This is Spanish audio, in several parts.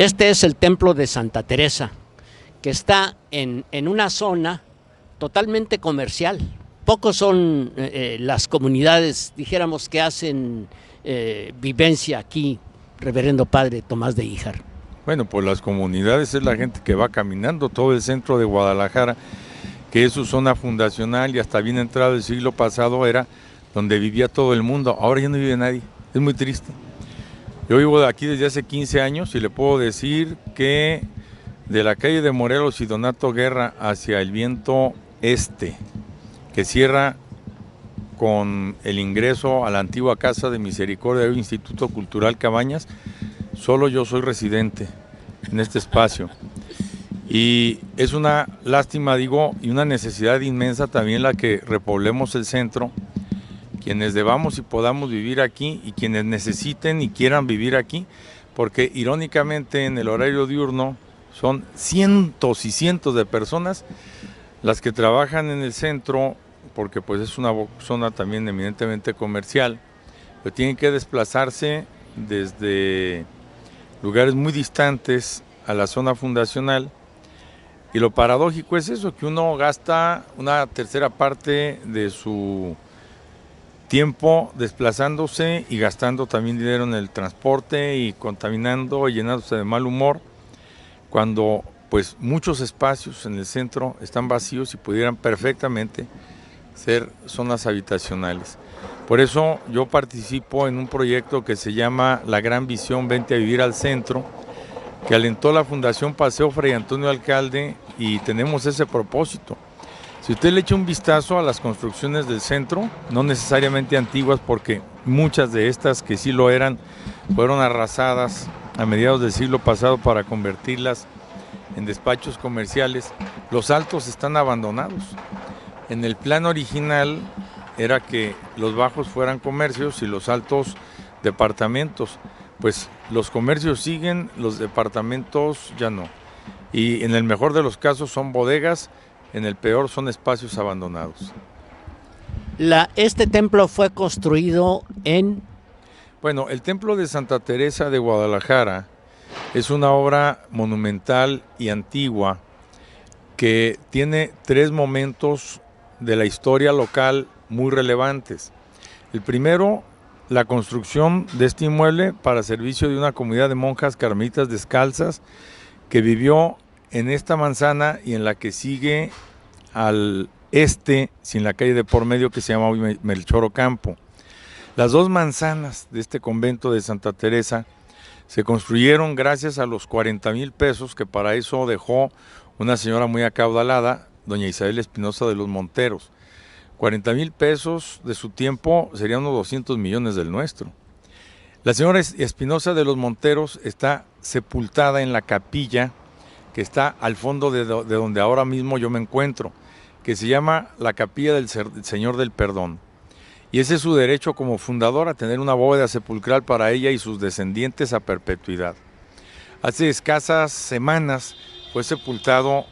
Este es el templo de Santa Teresa, que está en una zona totalmente comercial. Pocos son las comunidades, dijéramos, que hacen vivencia aquí, reverendo padre Tomás de Híjar. Bueno, pues las comunidades es la gente que va caminando todo el centro de Guadalajara, que es su zona fundacional, y hasta bien entrado el siglo pasado era donde vivía todo el mundo. Ahora ya no vive nadie, es muy triste. Yo vivo aquí desde hace 15 años y le puedo decir que de la calle de Morelos y Donato Guerra hacia el viento este, que cierra con el ingreso a la antigua Casa de Misericordia del Instituto Cultural Cabañas, solo yo soy residente en este espacio. Y es una lástima, digo, y una necesidad inmensa también la que repoblemos el centro, quienes debamos y podamos vivir aquí y quienes necesiten y quieran vivir aquí, porque irónicamente en el horario diurno son cientos y cientos de personas las que trabajan en el centro, porque pues es una zona también eminentemente comercial, pero tienen que desplazarse desde lugares muy distantes a la zona fundacional. Y lo paradójico es eso, que uno gasta una tercera parte de su tiempo desplazándose y gastando también dinero en el transporte y contaminando y llenándose de mal humor, cuando pues muchos espacios en el centro están vacíos y pudieran perfectamente ser zonas habitacionales. Por eso yo participo en un proyecto que se llama La Gran Visión Vente a Vivir al Centro, que alentó la Fundación Paseo Fray Antonio Alcalde, y tenemos ese propósito. Si usted le echa un vistazo a las construcciones del centro, no necesariamente antiguas, porque muchas de estas que sí lo eran, fueron arrasadas a mediados del siglo pasado para convertirlas en despachos comerciales, los altos están abandonados. En el plan original era que los bajos fueran comercios y los altos departamentos. Pues los comercios siguen, los departamentos ya no. Y en el mejor de los casos son bodegas, en el peor son espacios abandonados. Este templo fue construido en... Bueno, el templo de Santa Teresa de Guadalajara es una obra monumental y antigua que tiene 3 momentos de la historia local muy relevantes. El primero, la construcción de este inmueble para servicio de una comunidad de monjas carmelitas descalzas que vivió en esta manzana y en la que sigue al este, sin la calle de por medio, que se llama hoy Melchor Ocampo. Las 2 manzanas de este convento de Santa Teresa se construyeron gracias a los 40,000 pesos que para eso dejó una señora muy acaudalada, doña Isabel Espinosa de los Monteros. 40,000 pesos de su tiempo serían unos 200 millones del nuestro. La señora Espinosa de los Monteros está sepultada en la capilla que está al fondo de donde ahora mismo yo me encuentro, que se llama la Capilla del Señor del Perdón. Y ese es su derecho como fundadora, tener una bóveda sepulcral para ella y sus descendientes a perpetuidad. Hace escasas semanas fue sepultado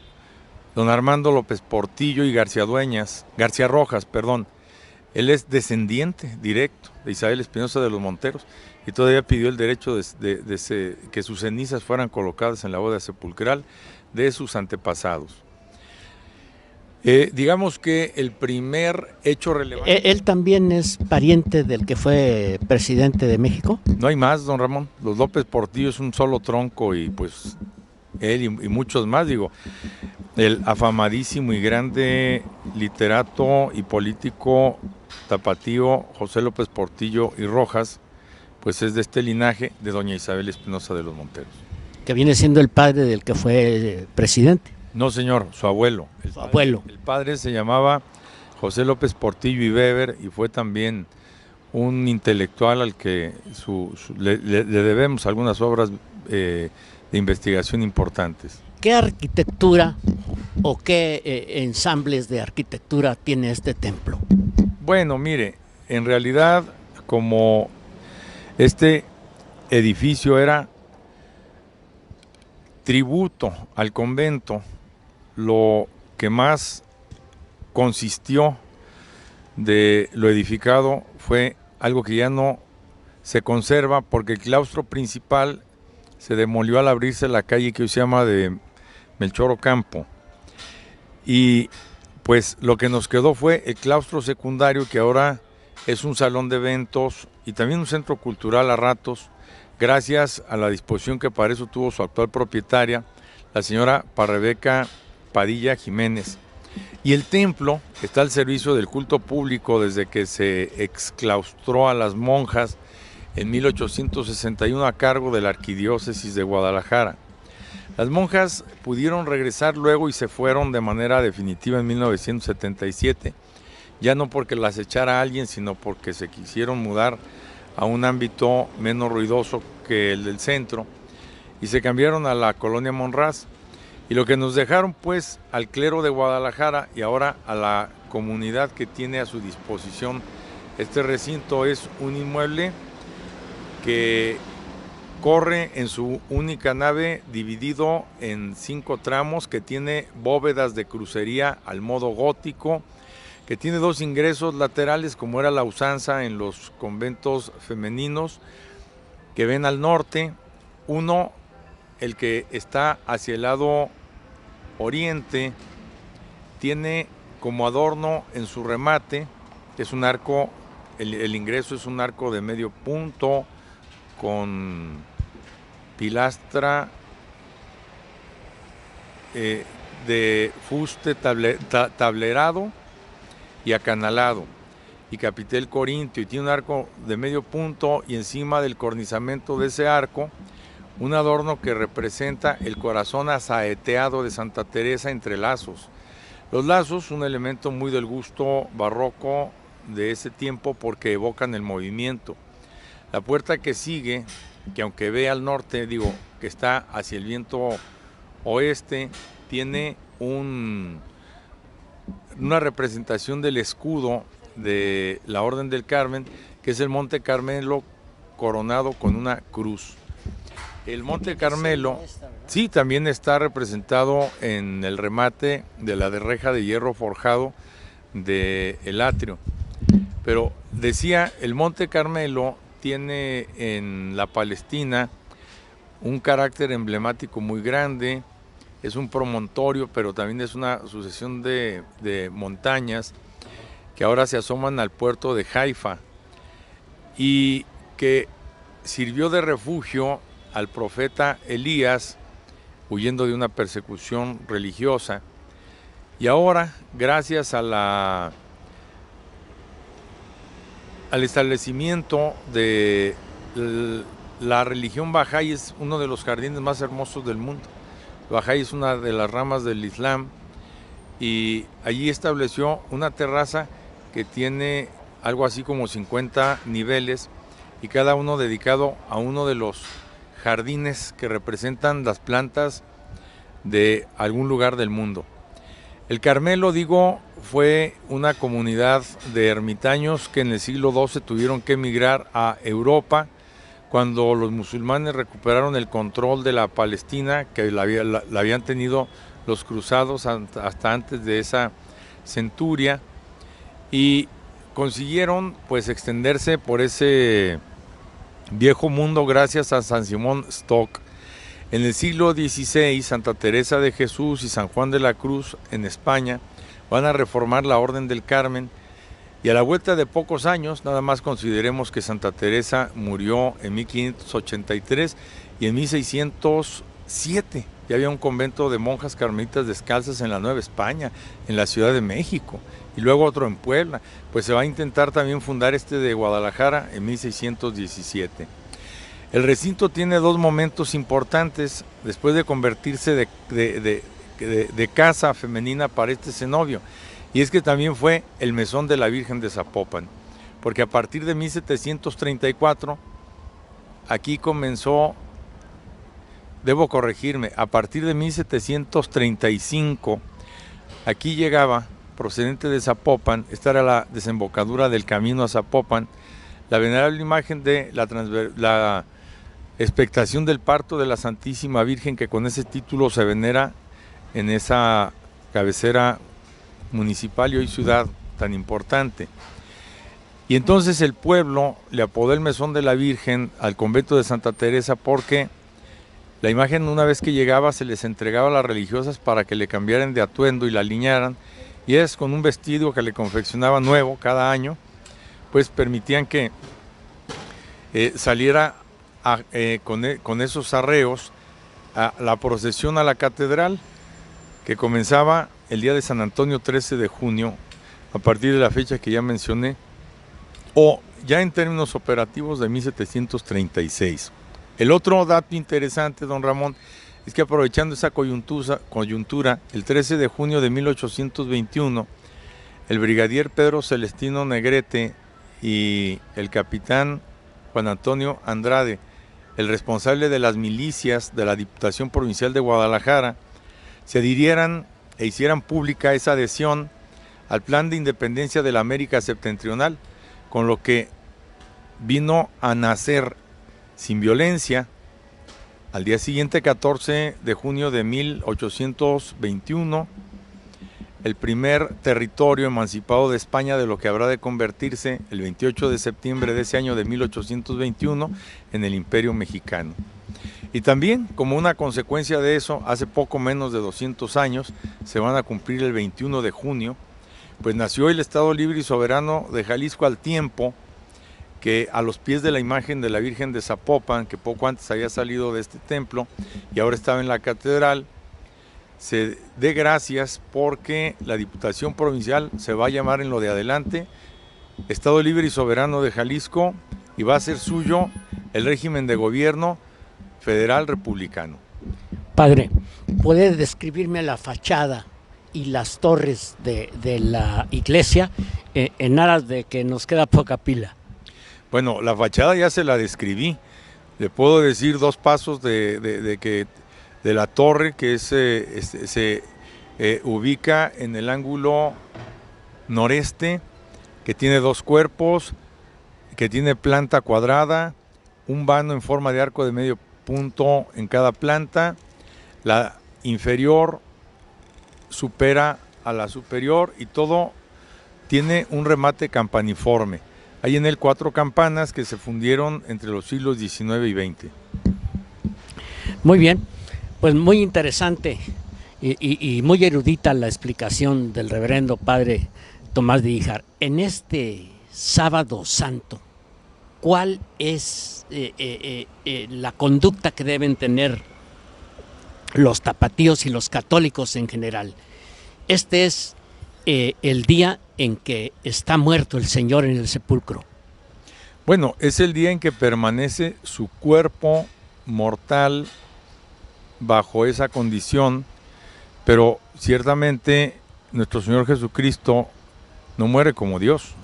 don Armando López Portillo y García Rojas. Él es descendiente directo de Isabel Espinosa de los Monteros y todavía pidió el derecho de que sus cenizas fueran colocadas en la bóveda sepulcral de sus antepasados. Digamos que el primer hecho relevante... ¿Él también es pariente del que fue presidente de México? No hay más, don Ramón. Los López Portillo es un solo tronco y pues él y muchos más, digo. El afamadísimo y grande literato y político tapatío José López Portillo y Rojas, pues es de este linaje de doña Isabel Espinosa de los Monteros. Que viene siendo el padre del que fue presidente. No, señor, su abuelo. El padre se llamaba José López Portillo y Weber y fue también un intelectual al que le debemos algunas obras de investigación importantes. ¿Qué arquitectura o qué ensambles de arquitectura tiene este templo? Bueno, mire, en realidad como este edificio era tributo al convento, lo que más consistió de lo edificado fue algo que ya no se conserva, porque el claustro principal se demolió al abrirse la calle que hoy se llama de Melchor Ocampo. Y pues lo que nos quedó fue el claustro secundario, que ahora es un salón de eventos y también un centro cultural a ratos, gracias a la disposición que para eso tuvo su actual propietaria, la señora Rebeca Padilla Jiménez. Y el templo está al servicio del culto público desde que se exclaustró a las monjas en 1861 a cargo de la Arquidiócesis de Guadalajara. Las monjas pudieron regresar luego y se fueron de manera definitiva en 1977, ya no porque las echara alguien, sino porque se quisieron mudar a un ámbito menos ruidoso que el del centro y se cambiaron a la colonia Monraz. Y lo que nos dejaron pues al clero de Guadalajara y ahora a la comunidad que tiene a su disposición este recinto es un inmueble que corre en su única nave dividido en 5 tramos, que tiene bóvedas de crucería al modo gótico, que tiene 2 ingresos laterales como era la usanza en los conventos femeninos que ven al norte, uno, el que está hacia el lado oriente, tiene como adorno en su remate, es un arco, el ingreso es un arco de medio punto con pilastra de fuste tablerado y acanalado y capitel corintio, y tiene un arco de medio punto y encima del cornizamiento de ese arco un adorno que representa el corazón asaeteado de Santa Teresa entre lazos. Los lazos, un elemento muy del gusto barroco de ese tiempo porque evocan el movimiento. La puerta que sigue, que aunque ve al norte, digo, que está hacia el viento oeste, tiene una representación del escudo de la Orden del Carmen, que es el Monte Carmelo coronado con una cruz. El Monte Carmelo, sí, también está representado en el remate de la reja de hierro forjado del atrio. Pero decía, el Monte Carmelo tiene en la Palestina un carácter emblemático muy grande, es un promontorio, pero también es una sucesión de montañas que ahora se asoman al puerto de Haifa y que sirvió de refugio al profeta Elías huyendo de una persecución religiosa. Y ahora, gracias a al establecimiento de la religión Bahá'í, es uno de los jardines más hermosos del mundo. Bahá'í es una de las ramas del Islam y allí estableció una terraza que tiene algo así como 50 niveles y cada uno dedicado a uno de los jardines que representan las plantas de algún lugar del mundo. El Carmelo, digo, fue una comunidad de ermitaños que en el siglo XII tuvieron que emigrar a Europa cuando los musulmanes recuperaron el control de la Palestina, que la habían tenido los cruzados hasta antes de esa centuria, y consiguieron pues extenderse por ese viejo mundo gracias a San Simón Stock. En el siglo XVI, Santa Teresa de Jesús y San Juan de la Cruz en España van a reformar la Orden del Carmen y a la vuelta de pocos años, nada más consideremos que Santa Teresa murió en 1583 y en 1607 ya había un convento de monjas carmelitas descalzas en la Nueva España, en la Ciudad de México, y luego otro en Puebla. Pues se va a intentar también fundar este de Guadalajara en 1617. El recinto tiene 2 momentos importantes después de convertirse de casa femenina para este cenobio, y es que también fue el mesón de la Virgen de Zapopan, porque a partir de 1734 aquí comenzó, debo corregirme, a partir de 1735 aquí llegaba, procedente de Zapopan, esta era la desembocadura del camino a Zapopan, la venerable imagen de la expectación del parto de la Santísima Virgen, que con ese título se venera en esa cabecera municipal y hoy ciudad tan importante. Y entonces el pueblo le apodó el mesón de la Virgen al convento de Santa Teresa porque La imagen, una vez que llegaba, se les entregaba a las religiosas para que le cambiaran de atuendo y la alinearan, y es con un vestido que le confeccionaban nuevo cada año, pues permitían que saliera con esos arreos a la procesión a la catedral, que comenzaba el día de San Antonio 13 de junio, a partir de la fecha que ya mencioné, o ya en términos operativos de 1736. El otro dato interesante, don Ramón, es que aprovechando esa coyuntura, el 13 de junio de 1821, el brigadier Pedro Celestino Negrete y el capitán Juan Antonio Andrade, el responsable de las milicias de la Diputación Provincial de Guadalajara, se adhirieran e hicieran pública esa adhesión al Plan de Independencia de la América Septentrional, con lo que vino a nacer sin violencia, al día siguiente, 14 de junio de 1821, el primer territorio emancipado de España, de lo que habrá de convertirse el 28 de septiembre de ese año de 1821 en el Imperio Mexicano. Y también, como una consecuencia de eso, hace poco menos de 200 años, se van a cumplir el 21 de junio, pues nació el Estado Libre y Soberano de Jalisco, al tiempo que a los pies de la imagen de la Virgen de Zapopan, que poco antes había salido de este templo y ahora estaba en la catedral, se dé gracias porque la Diputación Provincial se va a llamar en lo de adelante Estado Libre y Soberano de Jalisco, y va a ser suyo el régimen de gobierno federal republicano. Padre, ¿puede describirme la fachada y las torres de la iglesia en aras de que nos queda poca pila? Bueno, la fachada ya se la describí. Le puedo decir dos pasos de la torre, que se ubica en el ángulo noreste, que tiene dos cuerpos, que tiene planta cuadrada, un vano en forma de arco de medio punto en cada planta. La inferior supera a la superior y todo tiene un remate campaniforme. Hay en él 4 campanas que se fundieron entre los siglos XIX y XX. Muy bien, pues muy interesante y muy erudita la explicación del reverendo padre Tomás de Híjar. En este Sábado Santo, ¿cuál es la conducta que deben tener los tapatíos y los católicos en general? Este es el día en que está muerto el Señor en el sepulcro. Bueno, es el día en que permanece su cuerpo mortal bajo esa condición, pero ciertamente nuestro Señor Jesucristo no muere como Dios,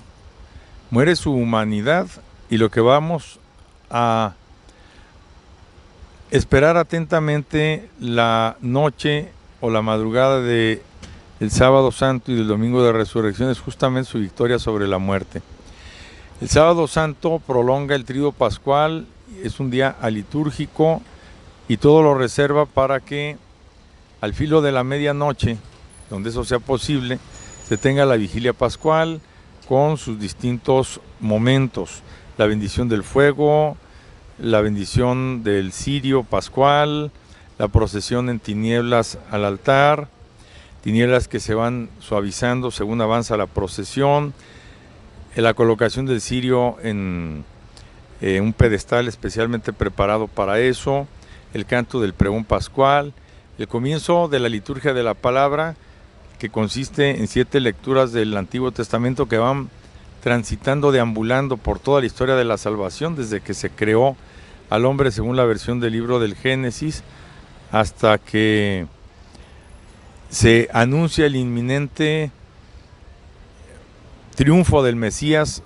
muere su humanidad, y lo que vamos a esperar atentamente la noche o la madrugada de el Sábado Santo y del Domingo de Resurrección es justamente su victoria sobre la muerte. El Sábado Santo prolonga el Tríodo Pascual, es un día alitúrgico y todo lo reserva para que al filo de la medianoche, donde eso sea posible, se tenga la vigilia pascual con sus distintos momentos: la bendición del fuego, la bendición del cirio pascual, la procesión en tinieblas al altar, tinieblas que se van suavizando según avanza la procesión, la colocación del cirio en un pedestal especialmente preparado para eso, el canto del pregón pascual, el comienzo de la liturgia de la palabra, que consiste en 7 lecturas del Antiguo Testamento que van transitando, deambulando por toda la historia de la salvación, desde que se creó al hombre según la versión del libro del Génesis, hasta que se anuncia el inminente triunfo del Mesías,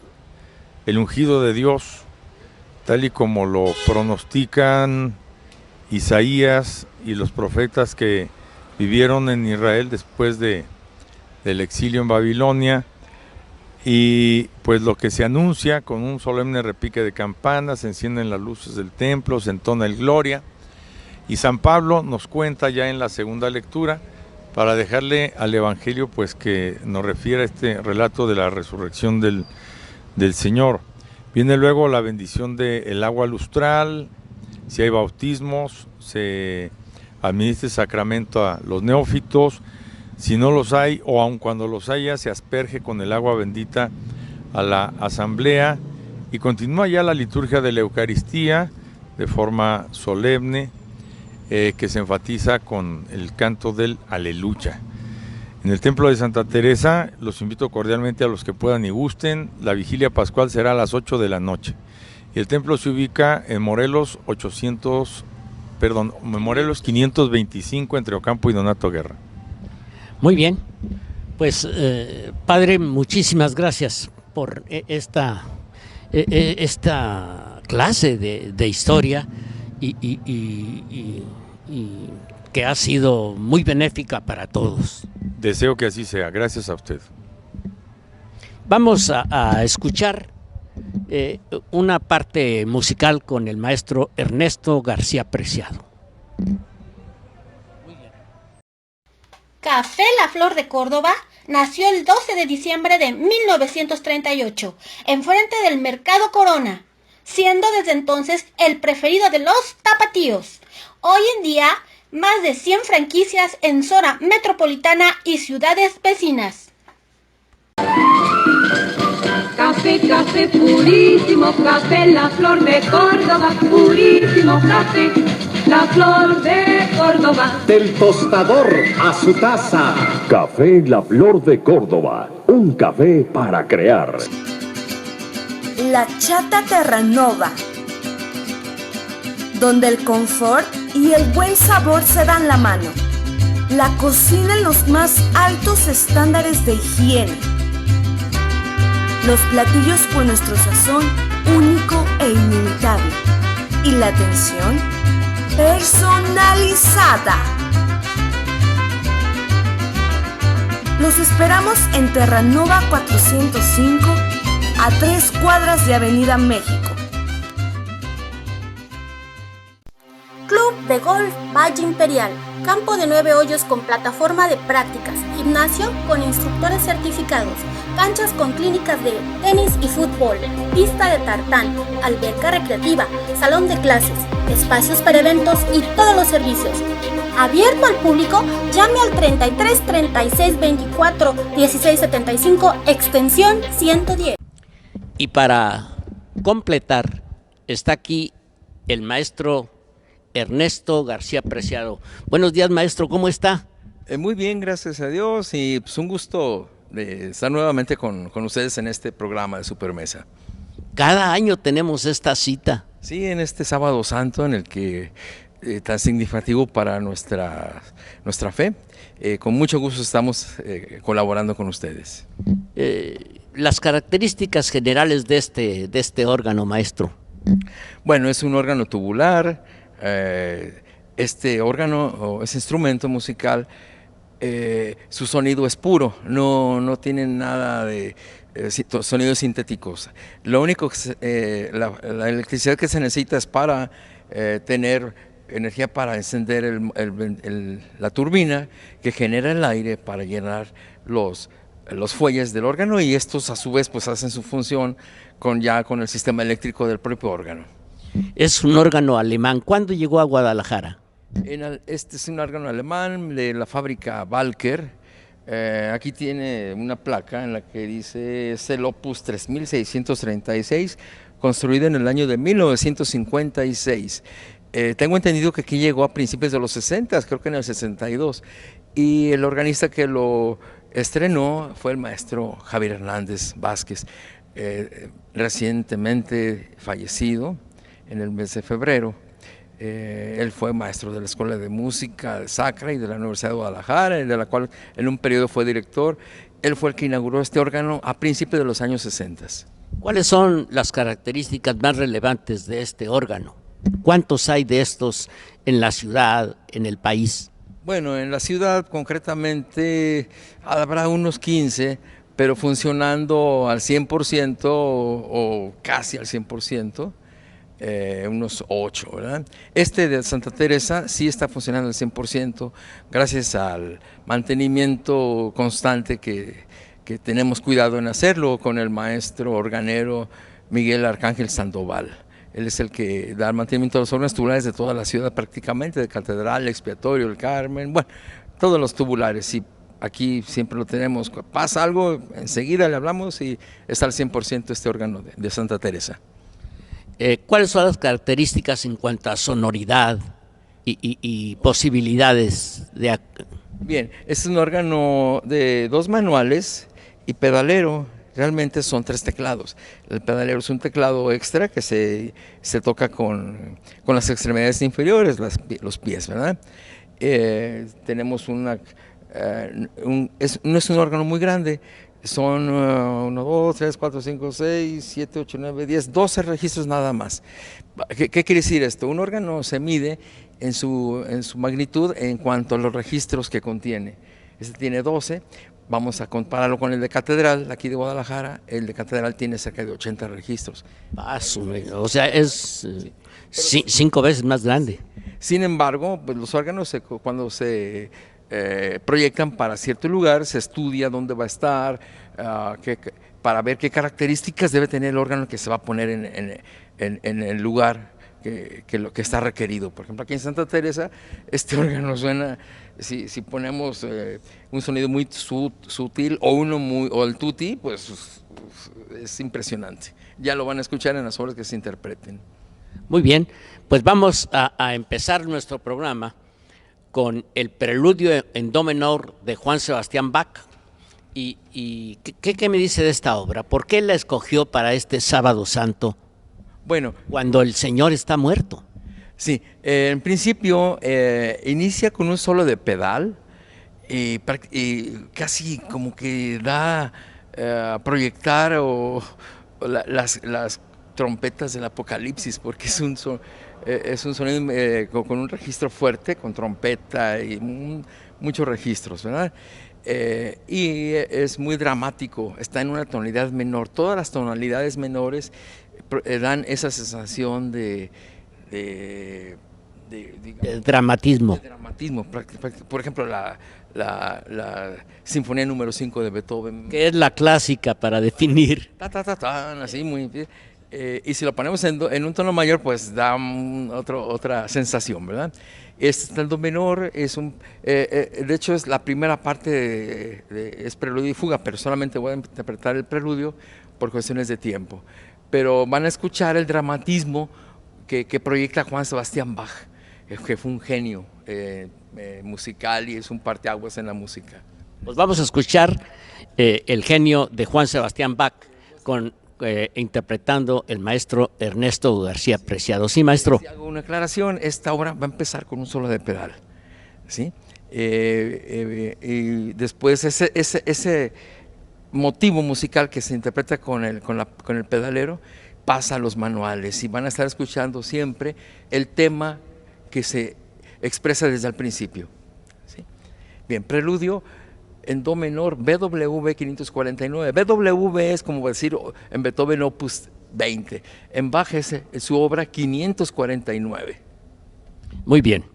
el ungido de Dios, tal y como lo pronostican Isaías y los profetas que vivieron en Israel después del exilio en Babilonia. Y pues lo que se anuncia con un solemne repique de campanas, se encienden las luces del templo, se entona el Gloria, y San Pablo nos cuenta ya en la segunda lectura, para dejarle al Evangelio pues que nos refiere a este relato de la resurrección del Señor. Viene luego la bendición del agua lustral, si hay bautismos, se administra el sacramento a los neófitos. Si no los hay, o aun cuando los haya, se asperge con el agua bendita a la asamblea y continúa ya la liturgia de la Eucaristía de forma solemne, que se enfatiza con el canto del Aleluya. En el templo de Santa Teresa los invito cordialmente a los que puedan y gusten. La vigilia pascual será a las 8 de la noche. Y el templo se ubica en Morelos 525 entre Ocampo y Donato Guerra. Muy bien, pues padre, muchísimas gracias por esta clase de historia y que ha sido muy benéfica para todos. Deseo que así sea, gracias a usted. Vamos a escuchar una parte musical con el maestro Ernesto García Preciado. Café La Flor de Córdoba nació el 12 de diciembre de 1938, enfrente del Mercado Corona, siendo desde entonces el preferido de los tapatíos. Hoy en día, más de 100 franquicias en zona metropolitana y ciudades vecinas. Café, café purísimo, café La Flor de Córdoba, purísimo café, La Flor de Córdoba. Del tostador a su taza. Café La Flor de Córdoba, un café para crear. La Chata Terranova, donde el confort y el buen sabor se dan la mano. La cocina en los más altos estándares de higiene. Los platillos con nuestro sazón único e inimitable. Y la atención personalizada. Los esperamos en Terranova 405, a 3 cuadras de Avenida México. Club de Golf Valle Imperial, campo de 9 hoyos con plataforma de prácticas, gimnasio con instructores certificados, canchas con clínicas de tenis y fútbol, pista de tartán, alberca recreativa, salón de clases, espacios para eventos y todos los servicios. Abierto al público, llame al 33 36 24 16 75, extensión 110. Y para completar, está aquí el maestro Ernesto García Preciado. Buenos días, maestro, ¿cómo está? Muy bien, gracias a Dios, y pues un gusto de estar nuevamente con ustedes en este programa de Supermesa. Cada año tenemos esta cita. Sí, en este Sábado Santo en el que tan significativo para nuestra fe, con mucho gusto estamos colaborando con ustedes. Las características generales de este órgano, maestro. Bueno, es un órgano tubular. Este órgano o ese instrumento musical, su sonido es puro, no tiene nada de sonidos sintéticos. Lo único que la electricidad que se necesita es para tener energía para encender la turbina que genera el aire para llenar los fuelles del órgano, y estos a su vez pues hacen su función con el sistema eléctrico del propio órgano. Es un órgano alemán. ¿Cuándo llegó a Guadalajara? Este es un órgano alemán de la fábrica Walker. Aquí tiene una placa en la que dice es el Opus 3636, construido en el año de 1956. Tengo entendido que aquí llegó a principios de los 60, creo que en el 62, y el organista que lo estrenó fue el maestro Javier Hernández Vázquez, recientemente fallecido en el mes de febrero. Él fue maestro de la Escuela de Música Sacra y de la Universidad de Guadalajara, de la cual en un periodo fue director. Él fue el que inauguró este órgano a principios de los años 60. ¿Cuáles son las características más relevantes de este órgano? ¿Cuántos hay de estos en la ciudad, en el país? Bueno, en la ciudad concretamente habrá unos 15, pero funcionando al 100% o casi al 100%. Unos 8, ¿verdad? Este de Santa Teresa sí está funcionando al 100% gracias al mantenimiento constante que tenemos cuidado en hacerlo con el maestro organero Miguel Arcángel Sandoval. Él es el que da el mantenimiento de los órganos tubulares de toda la ciudad prácticamente, de Catedral, Expiatorio, el Carmen, bueno, todos los tubulares. Y aquí siempre lo tenemos. Pasa algo, enseguida le hablamos y está al 100% este órgano de Santa Teresa. ¿Cuáles son las características en cuanto a sonoridad y posibilidades de... Bien, es un órgano de 2 manuales y pedalero. Realmente son 3 teclados. El pedalero es un teclado extra que se toca con las extremidades inferiores, los pies, ¿verdad? Tenemos no es un órgano muy grande, son 1, 2, 3, 4, 5, 6, 7, 8, 9, 10, 12 registros nada más. ¿Qué quiere decir esto? Un órgano se mide en su magnitud en cuanto a los registros que contiene. Este tiene 12. Vamos a compararlo con el de Catedral, aquí de Guadalajara. El de Catedral tiene cerca de 80 registros. O sea, es 5 veces más grande. Sin embargo, pues los órganos cuando se proyectan para cierto lugar, se estudia dónde va a estar, para ver qué características debe tener el órgano que se va a poner en el lugar que está requerido. Por ejemplo, aquí en Santa Teresa, este órgano suena, si ponemos un sonido muy sutil o el tutti, pues es impresionante. Ya lo van a escuchar en las obras que se interpreten. Muy bien, pues vamos a empezar nuestro programa con el preludio en do menor de Juan Sebastián Bach. ¿Y qué me dice de esta obra? ¿Por qué la escogió para este Sábado Santo? Bueno, cuando el Señor está muerto. Sí, en principio inicia con un solo de pedal y casi como que da a proyectar las trompetas del Apocalipsis, porque es un sonido con un registro fuerte, con trompeta y muchos registros, ¿verdad? Y es muy dramático, está en una tonalidad menor. Todas las tonalidades menores dan esa sensación de dramatismo. De dramatismo. Por ejemplo, la Sinfonía número 5 de Beethoven. Que es la clásica para definir. Así muy bien. Y si lo ponemos en un tono mayor, pues da otra sensación, ¿verdad? El do menor de hecho es la primera parte es preludio y fuga, pero solamente voy a interpretar el preludio por cuestiones de tiempo. Pero van a escuchar el dramatismo que proyecta Juan Sebastián Bach, que fue un genio musical y es un parteaguas en la música. Pues vamos a escuchar el genio de Juan Sebastián Bach interpretando el maestro Ernesto García Preciado. Sí, maestro. Si hago una aclaración, esta obra va a empezar con un solo de pedal, ¿sí? Y después ese motivo musical que se interpreta con el pedalero pasa a los manuales y van a estar escuchando siempre el tema que se expresa desde el principio, ¿sí? Bien, preludio en do menor, BWV 549. BWV es como decir en Beethoven Opus 20, en Bach es su obra 549. Muy bien.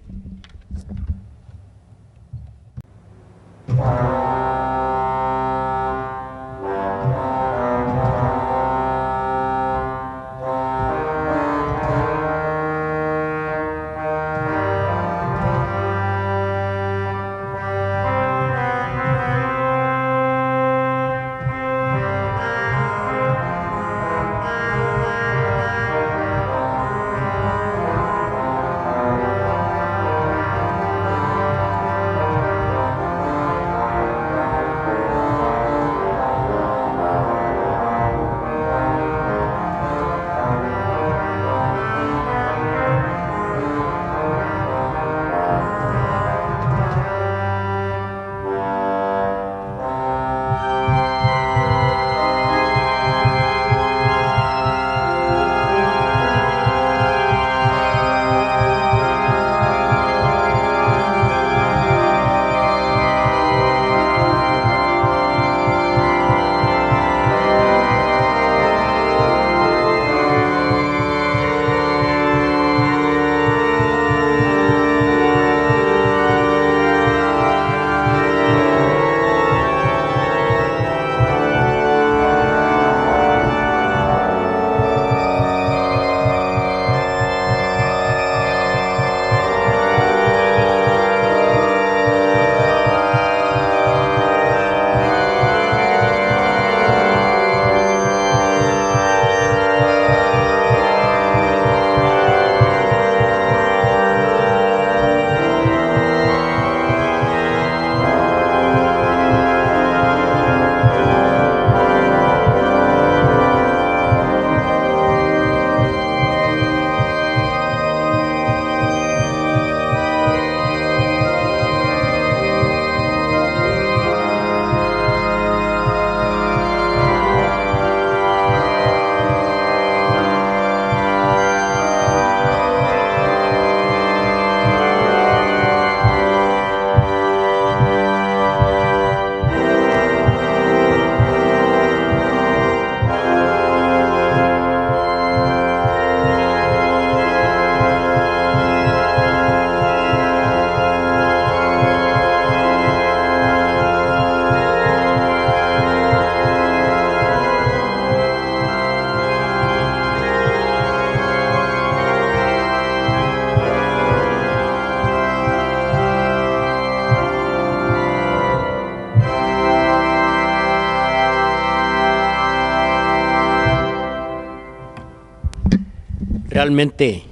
realmente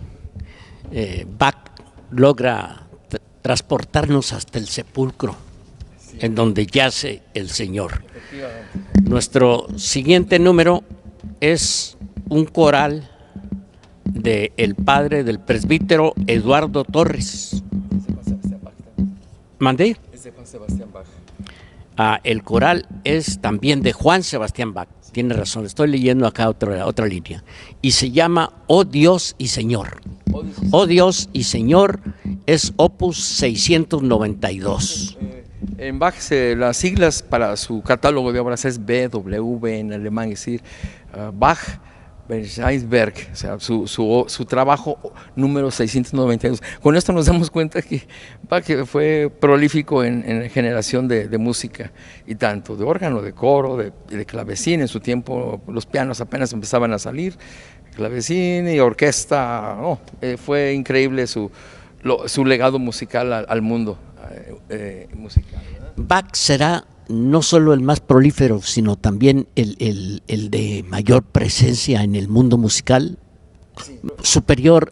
Bach logra transportarnos hasta el sepulcro, en donde yace el Señor. Nuestro siguiente número es un coral del padre del presbítero Eduardo Torres. ¿Mandé? Es de Juan Sebastián Bach. El coral es también de Juan Sebastián Bach. Tiene razón, estoy leyendo acá otra línea. Y se llama Oh Dios y Señor. Oh Dios y Señor es opus 692. En Bach las siglas para su catálogo de obras es BW en alemán, es decir, Bach Bergheisberg, o sea, su trabajo número 692. Con esto nos damos cuenta que Bach fue prolífico en generación de música, y tanto de órgano, de coro, de clavecín. En su tiempo los pianos apenas empezaban a salir, clavecín y orquesta. Fue increíble su legado musical al mundo musical, ¿verdad? Bach será no solo el más prolífero, sino también el de mayor presencia en el mundo musical, superior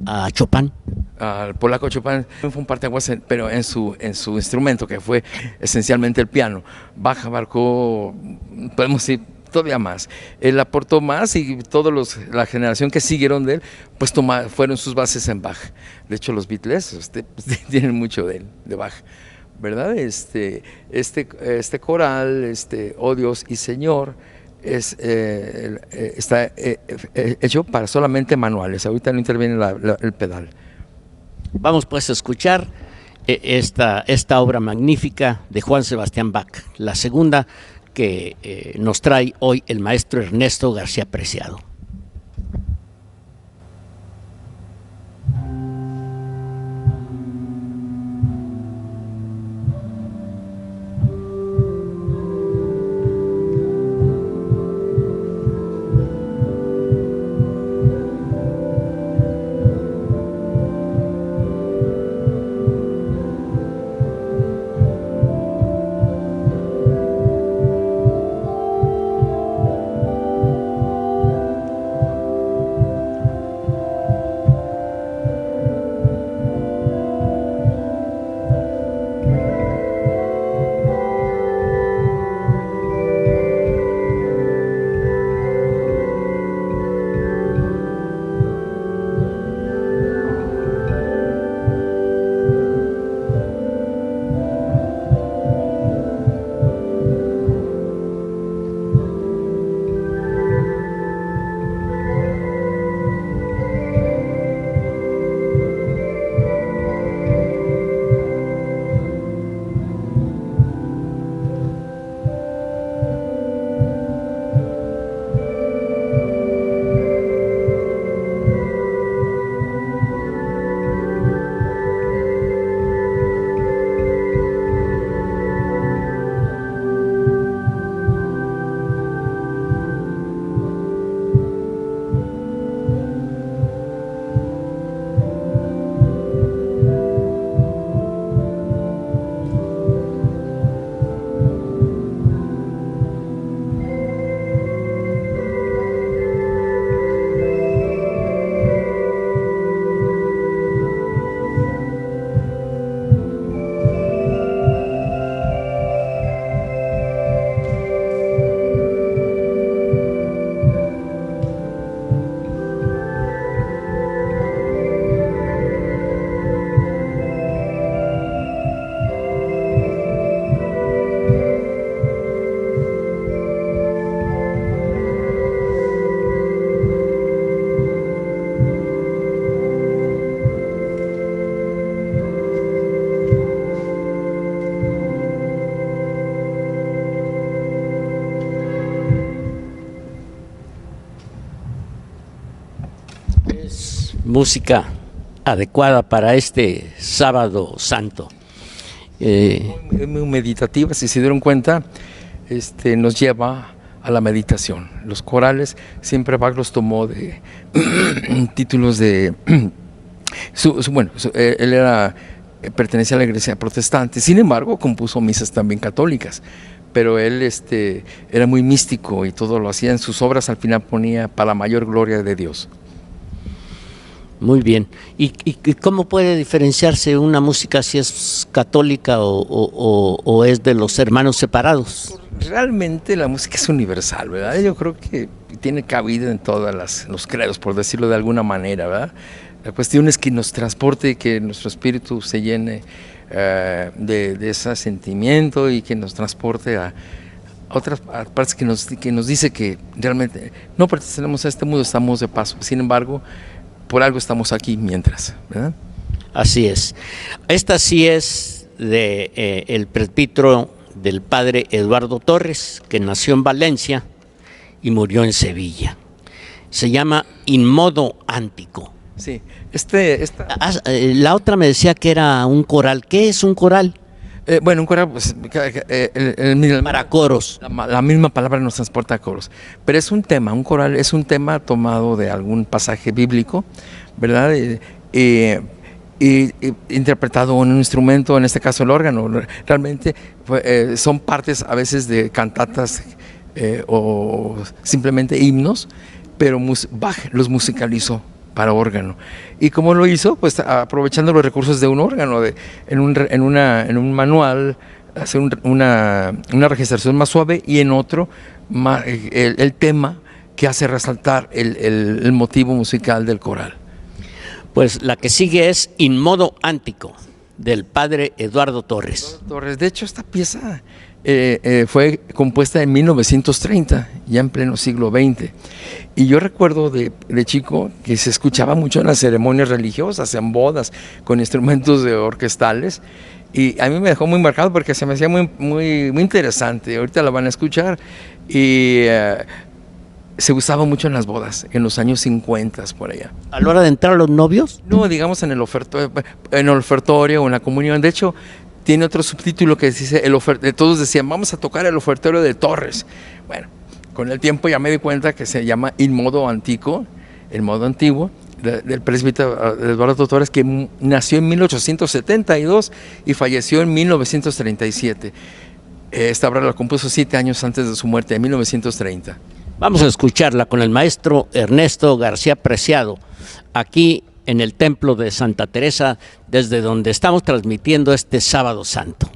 a Chopin. Al polaco Chopin fue un parteaguas, pero en su instrumento, que fue esencialmente el piano. Bach abarcó, podemos decir, todavía más. Él aportó más, y la generación que siguieron de él, pues fueron sus bases en Bach. De hecho, los Beatles tienen mucho de Bach, ¿verdad? Este coral, Oh Dios y Señor, está hecho para solamente manuales. Ahorita no interviene el pedal. Vamos pues a escuchar esta obra magnífica de Juan Sebastián Bach, la segunda que nos trae hoy el maestro Ernesto García Preciado. Música adecuada para este sábado santo. Muy meditativa, si se dieron cuenta, nos lleva a la meditación. Los corales siempre Bach los tomó de títulos de... él pertenecía a la iglesia protestante, sin embargo compuso misas también católicas, pero él era muy místico y todo lo hacía en sus obras, al final ponía para la mayor gloria de Dios. muy bien. ¿Y cómo puede diferenciarse una música si es católica o es de los hermanos separados? Realmente la música es universal, ¿verdad? Yo creo que tiene cabida en todos los credos, por decirlo de alguna manera, ¿verdad? La cuestión es que nos transporte y que nuestro espíritu se llene de ese sentimiento y que nos transporte a otras partes que nos dice que realmente no pertenecemos a este mundo, estamos de paso. Sin embargo, por algo estamos aquí mientras, ¿verdad? Así es. Esta sí es de el presbítero del padre Eduardo Torres, que nació en Valencia y murió en Sevilla. Se llama In Modo Antico. Sí. La otra me decía que era un coral. ¿Qué es un coral? Bueno, un coral, pues, para coros. La misma palabra nos transporta a coros. Pero es un tema, un coral es un tema tomado de algún pasaje bíblico, ¿verdad? Y interpretado en un instrumento, en este caso el órgano. Realmente son partes a veces de cantatas o simplemente himnos, pero Bach los musicalizó para órgano. ¿Y cómo lo hizo? Pues aprovechando los recursos de un órgano, en un manual, hacer una registración más suave y en otro el tema que hace resaltar el motivo musical del coral. Pues la que sigue es In Modo Antico, del padre Eduardo Torres. De hecho, esta pieza fue compuesta en 1930, ya en pleno siglo XX. Y yo recuerdo de chico que se escuchaba mucho en las ceremonias religiosas, en bodas, con instrumentos orquestales. Y a mí me dejó muy marcado porque se me hacía muy, muy, muy interesante. Ahorita la van a escuchar. Y se usaba mucho en las bodas, en los años 50 por allá. ¿A la hora de entrar a los novios? No, digamos en el ofertorio o en la comunión. De hecho, tiene otro subtítulo que dice, todos decían, vamos a tocar el ofertorio de Torres. Bueno, con el tiempo ya me di cuenta que se llama In Modo Antico, el modo antiguo, del presbítero Eduardo Torres, que nació en 1872 y falleció en 1937. Esta obra la compuso 7 años antes de su muerte, en 1930. Vamos a escucharla con el maestro Ernesto García Preciado, aquí en el Templo de Santa Teresa, desde donde estamos transmitiendo este Sábado Santo.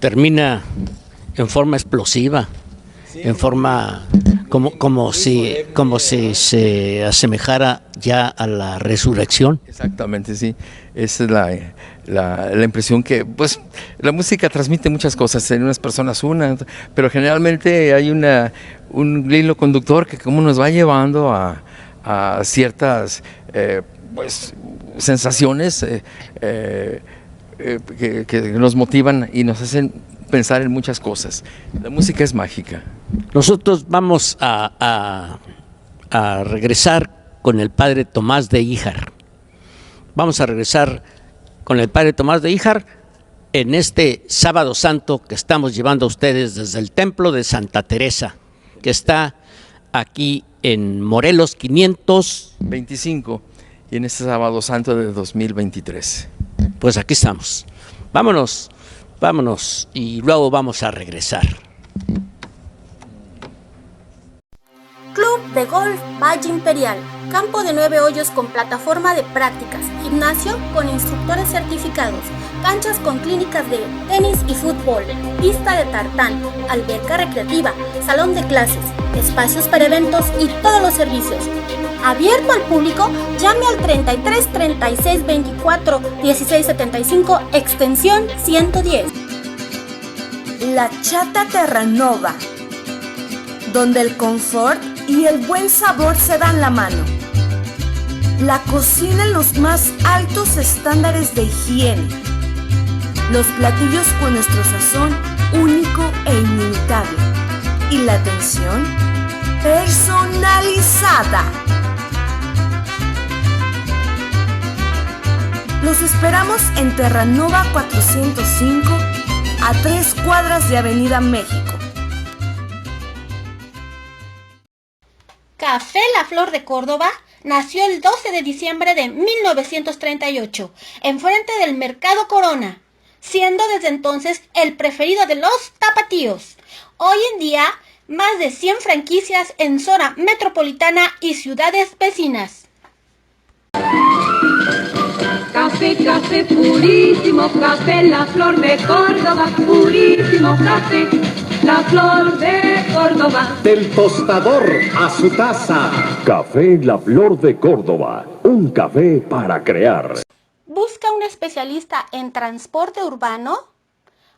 termina en forma explosiva, en forma como si se asemejara ya a la resurrección. Exactamente, sí. Esa es la impresión que, pues, la música transmite muchas cosas, en unas personas pero generalmente hay un hilo conductor que como nos va llevando a ciertas, pues, sensaciones que nos motivan y nos hacen pensar en muchas cosas. La música es mágica. Nosotros vamos a regresar con el padre Tomás de Híjar. Vamos a regresar con el padre Tomás de Híjar en este Sábado Santo que estamos llevando a ustedes desde el Templo de Santa Teresa, que está aquí en Morelos 525 y en este Sábado Santo de 2023. Pues aquí estamos. Vámonos y luego vamos a regresar. Club de Golf Valle Imperial, campo de 9 hoyos con plataforma de prácticas, gimnasio con instructores certificados, canchas con clínicas de tenis y fútbol, pista de tartán, alberca recreativa, salón de clases, espacios para eventos y todos los servicios. Abierto al público, llame al 33 36 24 16 75, extensión 110. La Chata Terranova, donde el confort y el buen sabor se dan la mano. La cocina en los más altos estándares de higiene. Los platillos con nuestro sazón único e inimitable. Y la atención personalizada. Los esperamos en Terranova 405, a 3 cuadras de Avenida México. Café La Flor de Córdoba nació el 12 de diciembre de 1938, enfrente del Mercado Corona, siendo desde entonces el preferido de los tapatíos. Hoy en día, más de 100 franquicias en zona metropolitana y ciudades vecinas. Café, café purísimo, café La Flor de Córdoba, purísimo café, La Flor de Córdoba. Del tostador a su taza. Café La Flor de Córdoba. Un café para crear. ¿Busca un especialista en transporte urbano?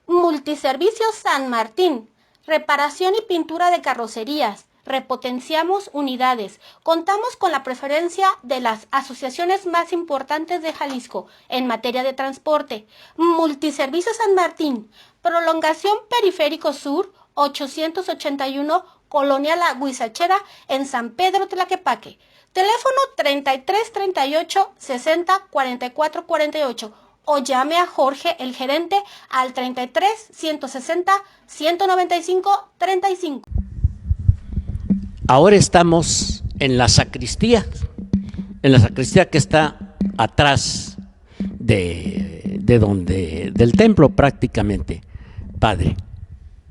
Multiservicios San Martín. Reparación y pintura de carrocerías. Repotenciamos unidades. Contamos con la preferencia de las asociaciones más importantes de Jalisco en materia de transporte. Multiservicios San Martín. Prolongación Periférico Sur 881, Colonia La Huizachera, en San Pedro Tlaquepaque. Teléfono 33 38 60 44 48 o llame a Jorge, el gerente, al 33 160 195 35. Ahora estamos en la sacristía que está atrás del templo prácticamente, padre.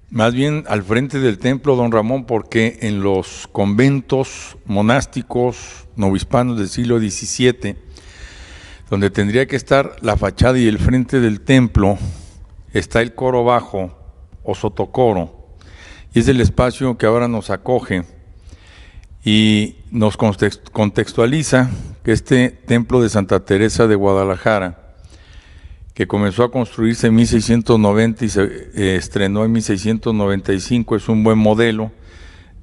Más bien al frente del templo, don Ramón, porque en los conventos monásticos novohispanos del siglo XVII, donde tendría que estar la fachada y el frente del templo, está el coro bajo o sotocoro, y es el espacio que ahora nos acoge y nos contextualiza que este templo de Santa Teresa de Guadalajara, que comenzó a construirse en 1690 y se estrenó en 1695, es un buen modelo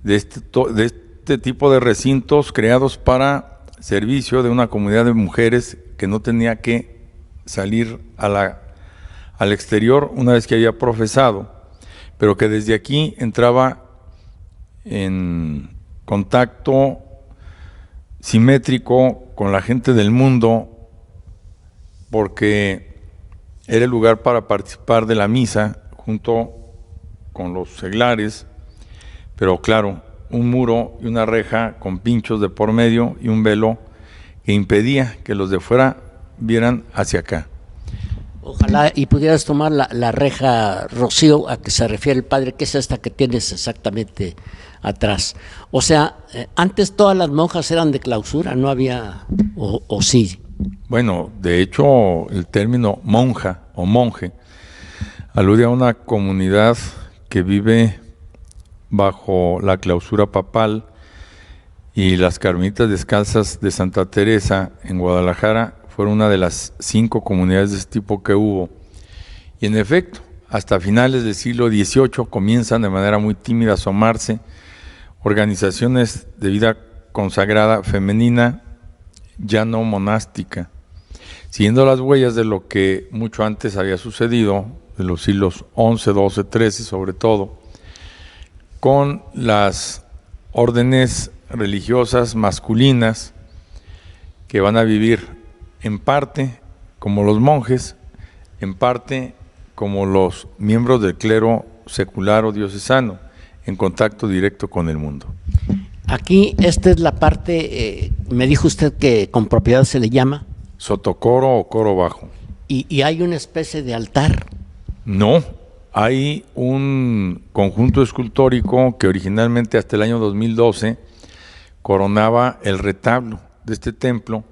de este tipo de recintos creados para servicio de una comunidad de mujeres que no tenía que salir al exterior una vez que había profesado, pero que desde aquí entraba en contacto simétrico con la gente del mundo, porque era el lugar para participar de la misa junto con los seglares, pero claro, un muro y una reja con pinchos de por medio y un velo que impedía que los de fuera vieran hacia acá. Ojalá y pudieras tomar la reja, Rocío, a que se refiere el padre, que es esta que tienes exactamente atrás. O sea, antes todas las monjas eran de clausura, no había, o sí. Bueno, de hecho, el término monja o monje alude a una comunidad que vive bajo la clausura papal, y las Carmelitas Descalzas de Santa Teresa en Guadalajara fueron una de las 5 comunidades de este tipo que hubo. Y en efecto, hasta finales del siglo XVIII comienzan de manera muy tímida a asomarse organizaciones de vida consagrada femenina, ya no monástica, siguiendo las huellas de lo que mucho antes había sucedido, de los siglos XI, XII, XIII sobre todo, con las órdenes religiosas masculinas que van a vivir en parte como los monjes, en parte como los miembros del clero secular o diocesano, en contacto directo con el mundo. Aquí esta es la parte, me dijo usted que con propiedad se le llama Sotocoro o coro bajo. Y hay una especie de altar. No, hay un conjunto escultórico que originalmente hasta el año 2012 coronaba el retablo de este templo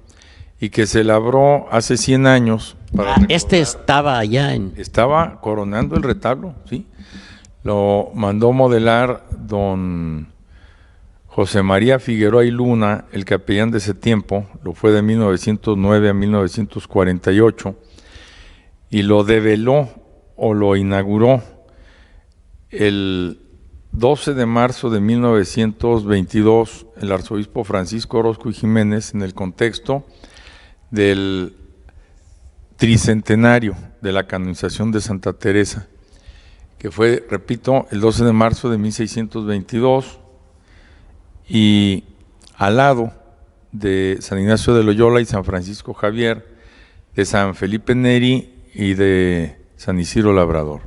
y que se labró hace 100 años. Estaba allá en... Estaba coronando el retablo, sí. Lo mandó modelar don José María Figueroa y Luna, el capellán de ese tiempo, lo fue de 1909 a 1948, y lo develó o lo inauguró el 12 de marzo de 1922 el arzobispo Francisco Orozco y Jiménez, en el contexto del tricentenario de la canonización de Santa Teresa, que fue, repito, el 12 de marzo de 1622, y al lado de San Ignacio de Loyola y San Francisco Javier, de San Felipe Neri y de San Isidro Labrador.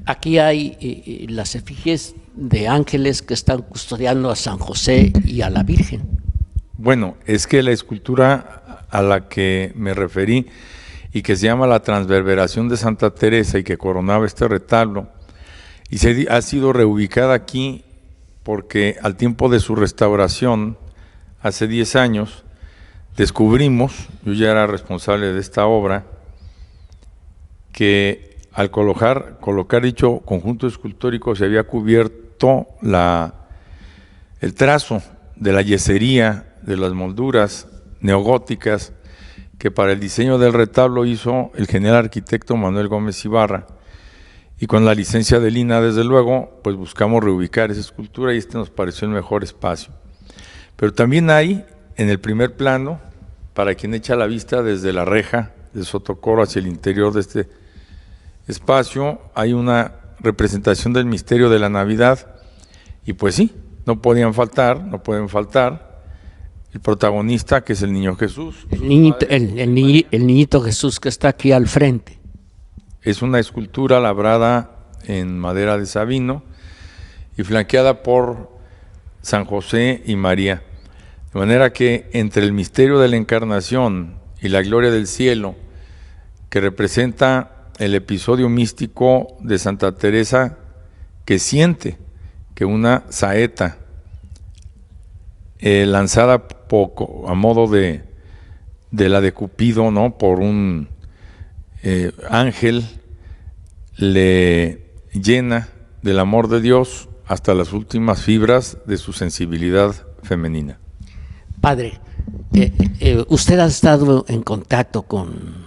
Aquí hay las efigies de ángeles que están custodiando a San José y a la Virgen. Bueno, es que la escultura a la que me referí y que se llama la Transverberación de Santa Teresa y que coronaba este retablo, y ha sido reubicada aquí porque al tiempo de su restauración, hace 10 años, descubrimos, yo ya era responsable de esta obra, que al colocar dicho conjunto escultórico se había cubierto el trazo de la yesería, de las molduras neogóticas que para el diseño del retablo hizo el genial arquitecto Manuel Gómez Ibarra, y con la licencia de Lina, desde luego, pues buscamos reubicar esa escultura y este nos pareció el mejor espacio. Pero también hay en el primer plano, para quien echa la vista desde la reja de Sotocoro hacia el interior de este espacio, hay una representación del misterio de la Navidad, y pues sí, no pueden faltar el protagonista, que es el niño Jesús. El niñito Jesús que está aquí al frente. Es una escultura labrada en madera de sabino y flanqueada por San José y María. De manera que entre el misterio de la Encarnación y la gloria del cielo, que representa el episodio místico de Santa Teresa, que siente que una saeta lanzada a modo de la de Cupido, ¿no?, por un ángel, le llena del amor de Dios hasta las últimas fibras de su sensibilidad femenina. Padre, usted ha estado en contacto con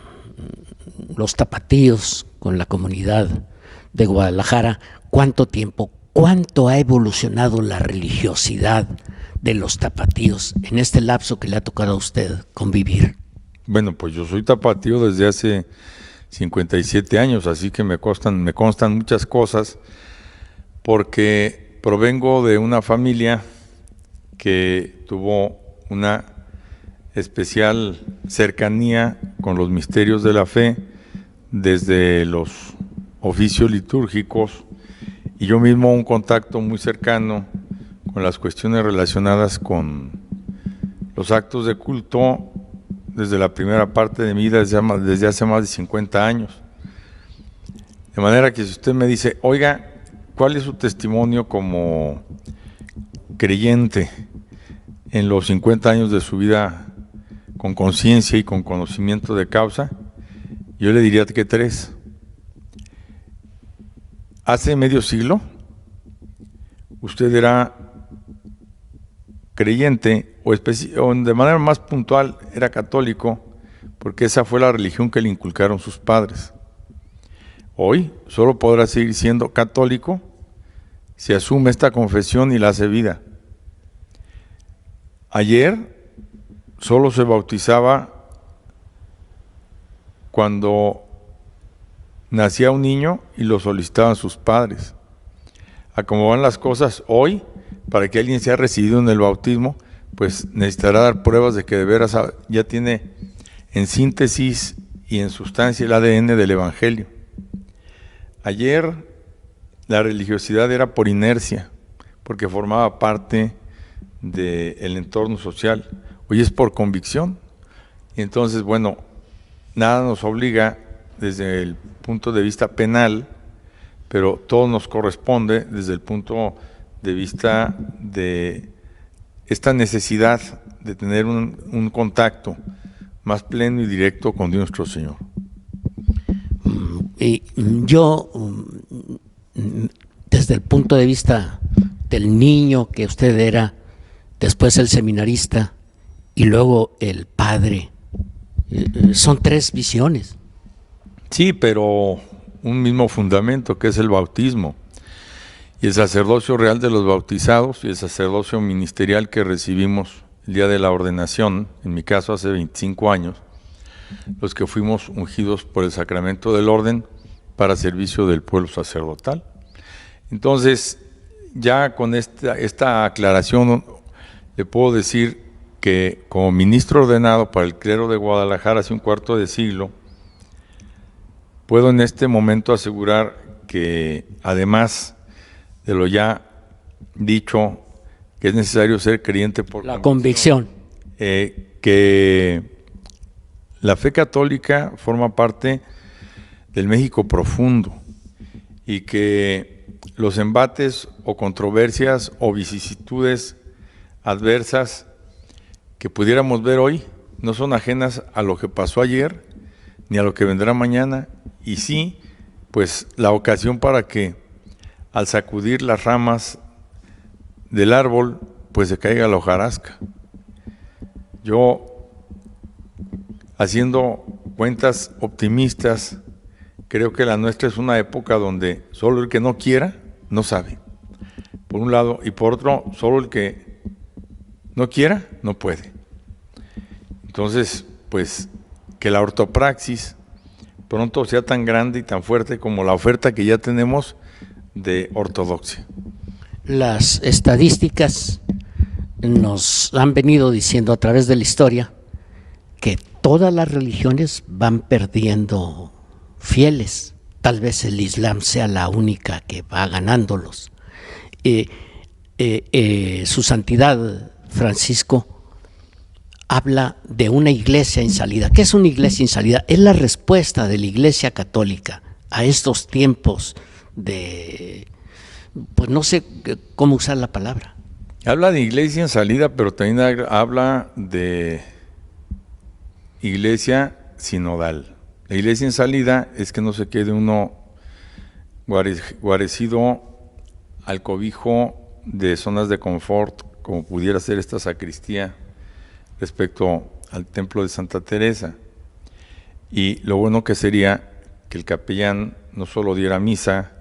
los tapatíos, con la comunidad de Guadalajara. ¿Cuánto tiempo, cuánto ha evolucionado la religiosidad de los tapatíos en este lapso que le ha tocado a usted convivir? Bueno, pues yo soy tapatío desde hace 57 años, así que me constan muchas cosas, porque provengo de una familia que tuvo una especial cercanía con los misterios de la fe desde los oficios litúrgicos, y yo mismo un contacto muy cercano con las cuestiones relacionadas con los actos de culto desde la primera parte de mi vida, desde hace más de 50 años. De manera que si usted me dice, oiga, ¿cuál es su testimonio como creyente en los 50 años de su vida con conciencia y con conocimiento de causa? Yo le diría que 3. hace medio siglo usted era creyente o de manera más puntual era católico, porque esa fue la religión que le inculcaron sus padres. Hoy solo podrá seguir siendo católico si asume esta confesión y la hace vida. Ayer solo se bautizaba cuando nacía un niño y lo solicitaban sus padres. A cómo van las cosas hoy, para que alguien sea recibido en el bautismo, pues necesitará dar pruebas de que de veras ya tiene en síntesis y en sustancia el ADN del Evangelio. Ayer la religiosidad era por inercia, porque formaba parte del entorno social. Hoy es por convicción. Y entonces, bueno, nada nos obliga desde el punto de vista penal, pero todo nos corresponde desde el punto de vista de esta necesidad de tener un contacto más pleno y directo con Dios nuestro Señor. Y yo, desde el punto de vista del niño que usted era, después el seminarista y luego el padre, son tres visiones. Sí, pero un mismo fundamento que es el bautismo y el sacerdocio real de los bautizados y el sacerdocio ministerial que recibimos el día de la ordenación, en mi caso hace 25 años, los que fuimos ungidos por el sacramento del orden para servicio del pueblo sacerdotal. Entonces, ya con esta aclaración le puedo decir que como ministro ordenado para el clero de Guadalajara hace un cuarto de siglo, puedo en este momento asegurar que además de lo ya dicho, que es necesario ser creyente por la convicción, que la fe católica forma parte del México profundo y que los embates o controversias o vicisitudes adversas que pudiéramos ver hoy no son ajenas a lo que pasó ayer ni a lo que vendrá mañana, y sí, pues la ocasión para que al sacudir las ramas del árbol, pues se caiga la hojarasca. Yo, haciendo cuentas optimistas, creo que la nuestra es una época donde solo el que no quiera, no sabe. Por un lado, y por otro, solo el que no quiera, no puede. Entonces, pues, que la ortopraxis pronto sea tan grande y tan fuerte como la oferta que ya tenemos de ortodoxia. Las estadísticas nos han venido diciendo a través de la historia que todas las religiones van perdiendo fieles. Tal vez el Islam sea la única que va ganándolos. Su Santidad Francisco habla de una iglesia en salida. ¿Qué es una iglesia en salida? Es la respuesta de la Iglesia Católica a estos tiempos de, pues no sé cómo usar la palabra. Habla de iglesia en salida, pero también habla de iglesia sinodal. La iglesia en salida es que no se quede uno guarecido al cobijo de zonas de confort, como pudiera ser esta sacristía respecto al templo de Santa Teresa. Y lo bueno que sería que el capellán no solo diera misa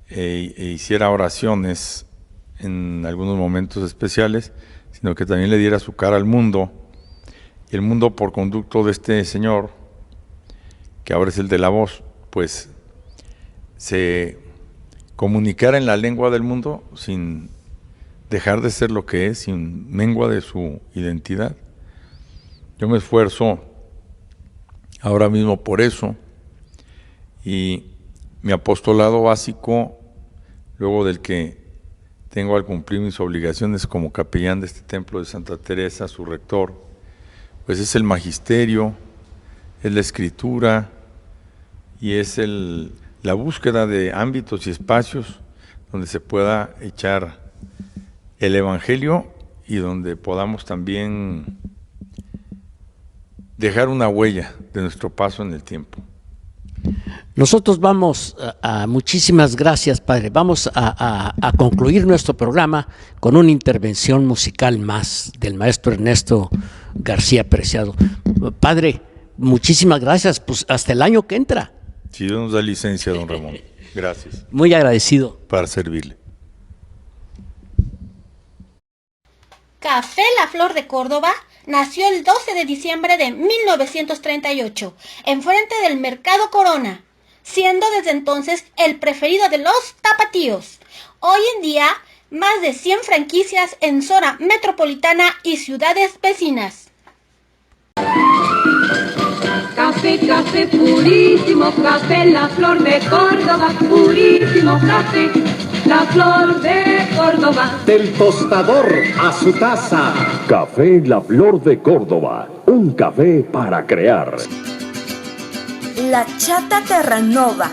e hiciera oraciones en algunos momentos especiales, sino que también le diera su cara al mundo, y el mundo, por conducto de este señor, que ahora es el de la voz, pues se comunicara en la lengua del mundo sin dejar de ser lo que es, sin mengua de su identidad. Yo me esfuerzo ahora mismo por eso, y mi apostolado básico, luego del que tengo al cumplir mis obligaciones como capellán de este templo de Santa Teresa, su rector, pues es el magisterio, es la escritura y es la búsqueda de ámbitos y espacios donde se pueda echar el Evangelio y donde podamos también dejar una huella de nuestro paso en el tiempo. Nosotros vamos muchísimas gracias, padre. Vamos a concluir nuestro programa con una intervención musical más del maestro Ernesto García Preciado. Padre, muchísimas gracias, pues hasta el año que entra. Si Dios nos da licencia, don Ramón. Gracias. Muy agradecido. Para servirle. Café La Flor de Córdoba nació el 12 de diciembre de 1938, enfrente del Mercado Corona, siendo desde entonces el preferido de los tapatíos. Hoy en día, más de 100 franquicias en zona metropolitana y ciudades vecinas. Café, café purísimo, café, la flor de Córdoba, purísimo café, la flor de Córdoba. Del tostador a su taza. Café La Flor de Córdoba. Un café para crear. La Chata Terranova,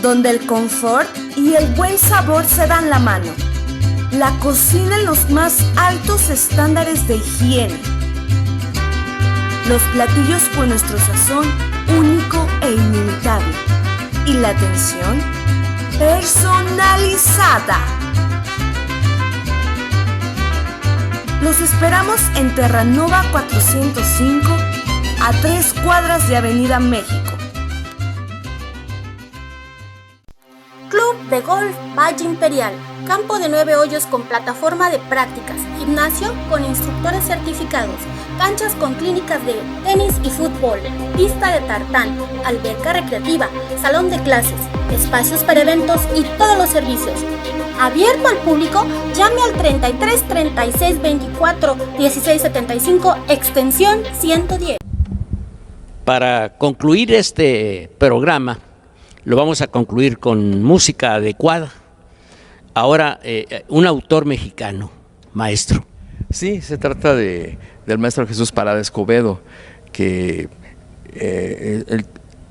donde el confort y el buen sabor se dan la mano. La cocina en los más altos estándares de higiene. Los platillos con nuestro sazón único e inimitable. Y la atención personalizada. Los esperamos en Terranova 405, a 3 cuadras de Avenida México. Club de Golf Valle Imperial, campo de 9 hoyos con plataforma de prácticas, gimnasio con instructores certificados, canchas con clínicas de tenis y fútbol, pista de tartán, alberca recreativa, salón de clases, espacios para eventos y todos los servicios. Abierto al público, llame al 33 36 24 16 75, extensión 110. Para concluir este programa, lo vamos a concluir con música adecuada. Ahora, un autor mexicano, maestro. Sí, se trata del maestro Jesús Parada Escobedo, que él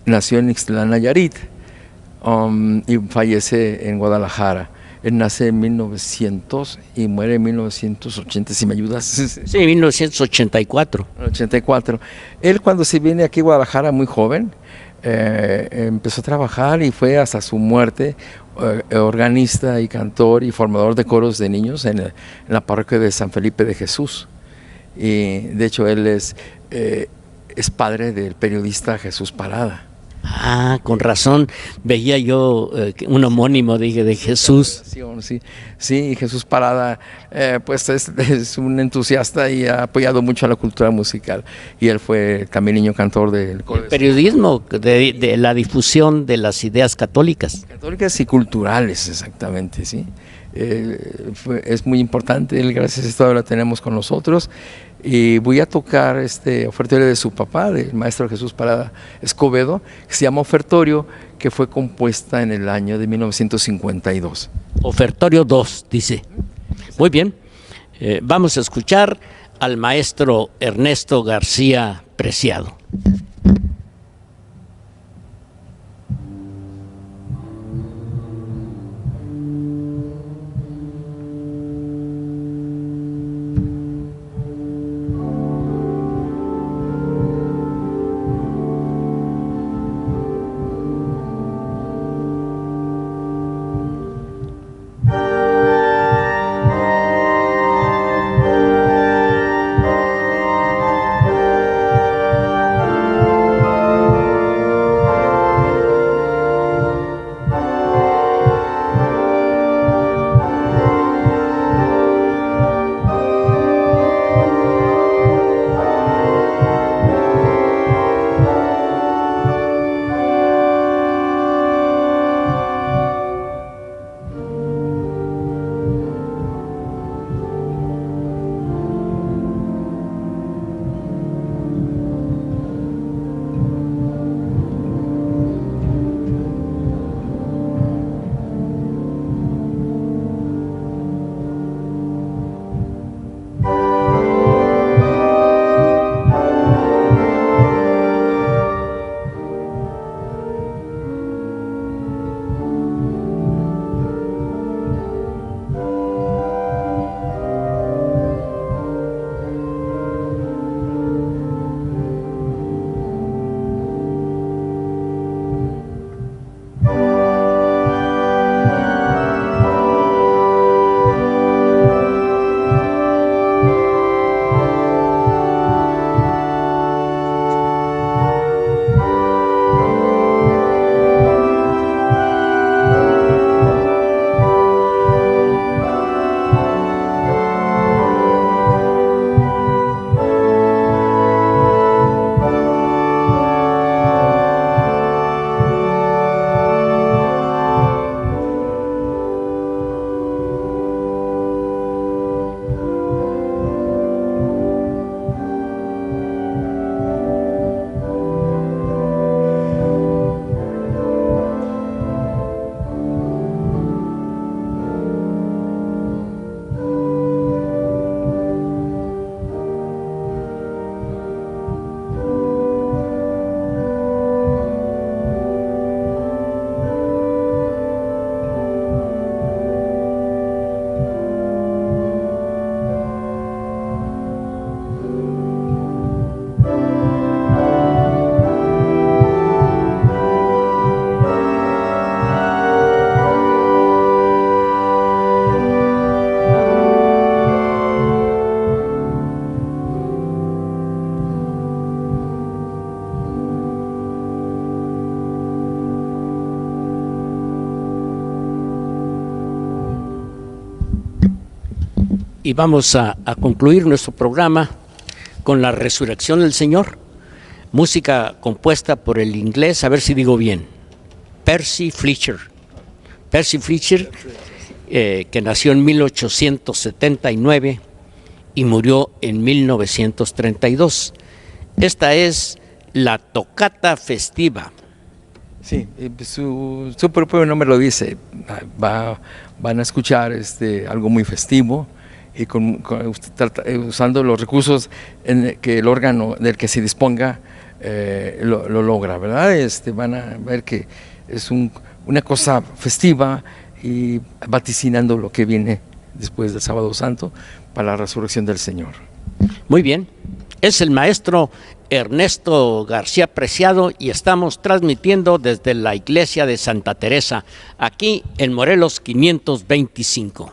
nació en Ixtlán, Nayarit, y fallece en Guadalajara. Él nace en 1900 y muere en 1980, si me ayudas. Sí, 1984. 84. Él, cuando se viene aquí a Guadalajara muy joven, empezó a trabajar y fue hasta su muerte organista y cantor y formador de coros de niños en la parroquia de San Felipe de Jesús. Y de hecho él es padre del periodista Jesús Parada. Ah, con razón, veía yo un homónimo de Jesús. Sí, Jesús Parada pues es un entusiasta y ha apoyado mucho a la cultura musical. Y él fue también niño cantor del coro. El periodismo, de la difusión de las ideas católicas. Católicas y culturales, exactamente, sí. Es muy importante, él, gracias a esto ahora tenemos con nosotros. Y voy a tocar este ofertorio de su papá, del maestro Jesús Parada Escobedo, que se llama Ofertorio, que fue compuesta en el año de 1952. Ofertorio 2, dice. Muy bien, vamos a escuchar al maestro Ernesto García Preciado. y vamos a concluir nuestro programa con la resurrección del Señor, música compuesta por el inglés, a ver si digo bien, Percy Fletcher. Percy Fletcher, que nació en 1879 y murió en 1932. Esta es la tocata festiva. Sí, su propio nombre lo dice. Van a escuchar algo muy festivo y usando los recursos que el órgano del que se disponga lo logra, ¿verdad? Van a ver que es una cosa festiva y vaticinando lo que viene después del Sábado Santo para la resurrección del Señor. Muy bien, es el maestro Ernesto García Preciado y estamos transmitiendo desde la iglesia de Santa Teresa, aquí en Morelos 525.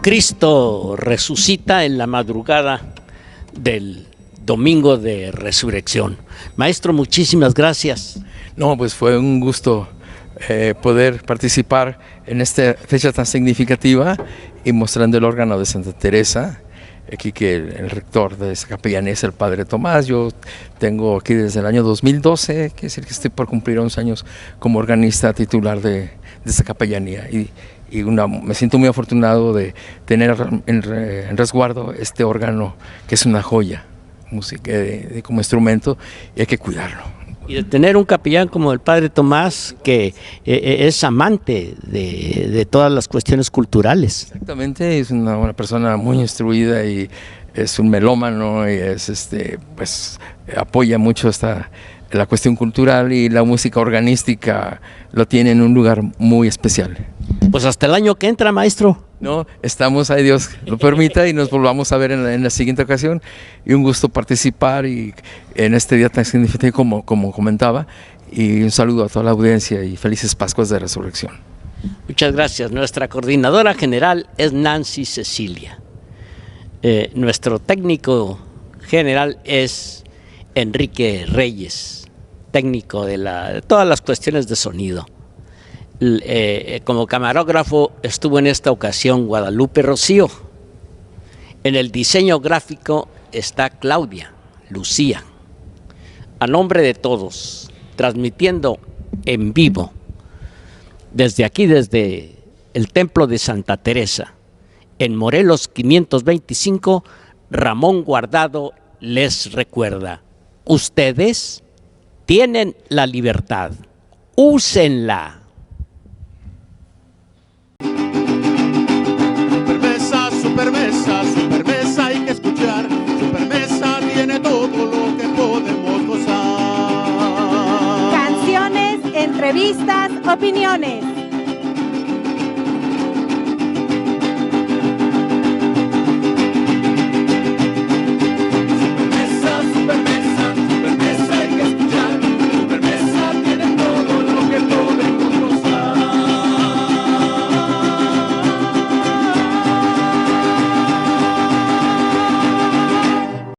Cristo resucita en la madrugada del domingo de resurrección. Maestro, muchísimas gracias. No, pues fue un gusto poder participar en esta fecha tan significativa y mostrando el órgano de Santa Teresa. Aquí que el rector de esa capellanía es el Padre Tomás. Yo tengo aquí desde el año 2012, que es el que estoy por cumplir 11 años como organista titular de esta capellanía. Me siento muy afortunado de tener en resguardo este órgano, que es una joya música como instrumento, y hay que cuidarlo. Y de tener un capellán como el Padre Tomás, que es amante de todas las cuestiones culturales. Exactamente, es una persona muy instruida y es un melómano y pues apoya mucho la cuestión cultural, y la música organística lo tiene en un lugar muy especial. Pues hasta el año que entra, maestro. No, estamos, ay Dios lo permita, y nos volvamos a ver en la siguiente ocasión, y un gusto participar y en este día tan significativo como comentaba, y un saludo a toda la audiencia y felices Pascuas de Resurrección. Muchas gracias. Nuestra coordinadora general es Nancy Cecilia. Nuestro técnico general es Enrique Reyes, técnico de todas las cuestiones de sonido. Como camarógrafo estuvo en esta ocasión Guadalupe Rocío. En el diseño gráfico está Claudia Lucía. A nombre de todos, transmitiendo en vivo desde aquí, desde el Templo de Santa Teresa, en Morelos 525, Ramón Guardado les recuerda: ustedes tienen la libertad, úsenla. Supermesa, hay que escuchar. Supermesa tiene todo lo que podemos gozar. Canciones, entrevistas, opiniones.